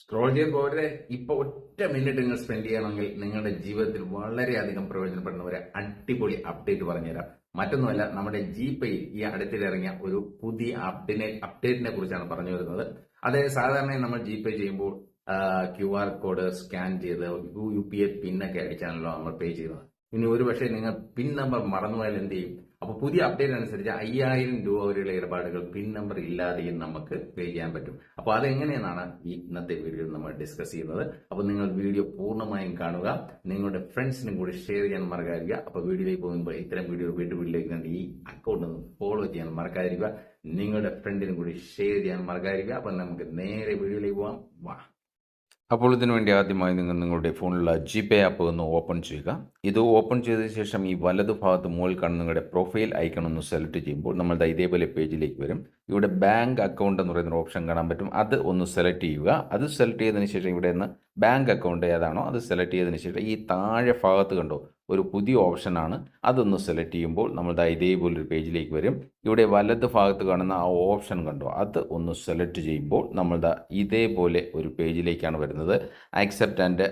Scroll ചെയ്ത് പോരെ. ഇപ്പൊ ഒറ്റ മിനിറ്റ് നിങ്ങൾ സ്പെൻഡ് ചെയ്യണമെങ്കിൽ നിങ്ങളുടെ ജീവിതത്തിൽ വളരെയധികം പ്രയോജനപ്പെടുന്ന ഒരു അടിപൊളി അപ്ഡേറ്റ് പറഞ്ഞുതരാം. മറ്റൊന്നുമല്ല, നമ്മുടെ ജിപേയിൽ ഈ അടുത്തിടെ ഇറങ്ങിയ ഒരു പുതിയ അപ്ഡേറ്റിനെ കുറിച്ചാണ് പറഞ്ഞു വരുന്നത്. അതായത് സാധാരണ നമ്മൾ ജിപേ ചെയ്യുമ്പോൾ QR കോഡ് സ്കാൻ ചെയ്ത് UPI പിന്നൊക്കെ അടിച്ചാണല്ലോ നമ്മൾ പേ ചെയ്യുന്നത്. ഇനി ഒരു പക്ഷേ നിങ്ങൾ പിൻ നമ്പർ മറന്നുപോയാൽ എന്ത് ചെയ്യും? അപ്പൊ പുതിയ അപ്ഡേറ്റ് അനുസരിച്ച് 5000 രൂപ വരെയുള്ള ഇടപാടുകൾ പിൻ നമ്പർ ഇല്ലാതെയും നമുക്ക് പേ ചെയ്യാൻ പറ്റും. അപ്പോൾ അതെങ്ങനെയെന്നാണ് ഈ ഇന്നത്തെ വീഡിയോയിൽ നമ്മൾ ഡിസ്കസ് ചെയ്യുന്നത്. അപ്പോൾ നിങ്ങൾ വീഡിയോ പൂർണ്ണമായും കാണുക, നിങ്ങളുടെ ഫ്രണ്ട്സിനും കൂടി ഷെയർ ചെയ്യാൻ മറക്കാതിരിക്കുക. അപ്പോൾ വീഡിയോയിലേക്ക് പോകുമ്പോൾ ഇത്തരം വീഡിയോ വീട്ടിലേക്ക് കണ്ട് ഈ അക്കൗണ്ട് ഒന്ന് ഫോളോ ചെയ്യാൻ മറക്കാതിരിക്കുക, നിങ്ങളുടെ ഫ്രണ്ടിനും കൂടി ഷെയർ ചെയ്യാൻ മറക്കാതിരിക്കുക. അപ്പം നമുക്ക് നേരെ വീഡിയോയിലേക്ക് പോകാം. വാ. അപ്പോൾ ഇതിനുവേണ്ടി ആദ്യമായി നിങ്ങളുടെ ഫോണിലുള്ള ജിപേ ആപ്പ് ഒന്ന് ഓപ്പൺ ചെയ്യുക. ഇത് ഓപ്പൺ ചെയ്തതിന് ശേഷം ഈ വലതു ഭാഗത്ത് മുകളിൽ കാണുന്ന നിങ്ങളുടെ പ്രൊഫൈൽ ഐക്കൺ ഒന്ന് സെലക്ട് ചെയ്യുമ്പോൾ നമ്മളുടെ ഇതേപോലെ പേജിലേക്ക് വരും. ഇവിടെ ബാങ്ക് അക്കൗണ്ട് എന്ന് പറയുന്ന ഓപ്ഷൻ കാണാൻ പറ്റും. അത് ഒന്ന് സെലക്ട് ചെയ്യുക. അത് സെലക്ട് ചെയ്തതിന് ശേഷം ഇവിടെ നിന്ന് ബാങ്ക് അക്കൗണ്ട് ഏതാണോ അത് സെലക്ട് ചെയ്തതിന് ശേഷം ഈ താഴെ ഭാഗത്ത് കണ്ടോ ഒരു പുതിയ ഓപ്ഷനാണ്, അതൊന്ന് സെലക്ട് ചെയ്യുമ്പോൾ നമ്മളുടെ ഇതേപോലൊരു പേജിലേക്ക് വരും. ഇവിടെ വലത് ഭാഗത്ത് കാണുന്ന ആ ഓപ്ഷൻ കണ്ടോ, അത് ഒന്ന് സെലക്ട് ചെയ്യുമ്പോൾ നമ്മളുടെ ഇതേപോലെ ഒരു പേജിലേക്കാണ് വരുന്നത്. അക്സെപ്റ്റ് ആൻഡ്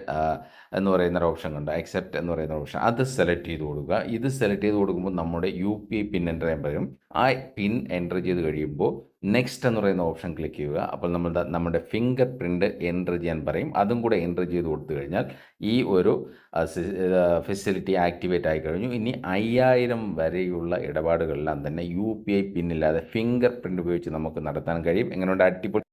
എന്ന് പറയുന്ന ഒരു ഓപ്ഷൻ കണ്ടോ, അക്സെപ്റ്റ് എന്ന് പറയുന്ന ഓപ്ഷൻ അത് സെലക്ട് ചെയ്ത് കൊടുക്കുക. ഇത് സെലക്ട് ചെയ്ത് കൊടുക്കുമ്പോൾ നമ്മുടെ UPI പിൻ എൻ്റർ ചെയ്യാൻ പറയും. ആ പിൻ എൻ്റർ ചെയ്ത് കഴിയുമ്പോൾ നെക്സ്റ്റ് എന്ന് പറയുന്ന ഓപ്ഷൻ ക്ലിക്ക് ചെയ്യുക. അപ്പോൾ നമ്മുടെ ഫിംഗർ പ്രിൻ്റ് എൻ്റർ ചെയ്യാൻ പറയും. അതും കൂടെ എൻ്റർ ചെയ്ത് കൊടുത്തു കഴിഞ്ഞാൽ ഈ ഒരു ഫെസിലിറ്റി ആക്ടിവേറ്റ് ആയി കഴിഞ്ഞു. ഇനി 5000 വരെയുള്ള ഇടപാടുകളെല്ലാം തന്നെ UPI പിന്നില്ലാതെ ഫിംഗർ പ്രിൻ്റ് ഉപയോഗിച്ച് നമുക്ക് നടത്താൻ കഴിയും. എങ്ങനെയുണ്ട്? അടിപൊളി.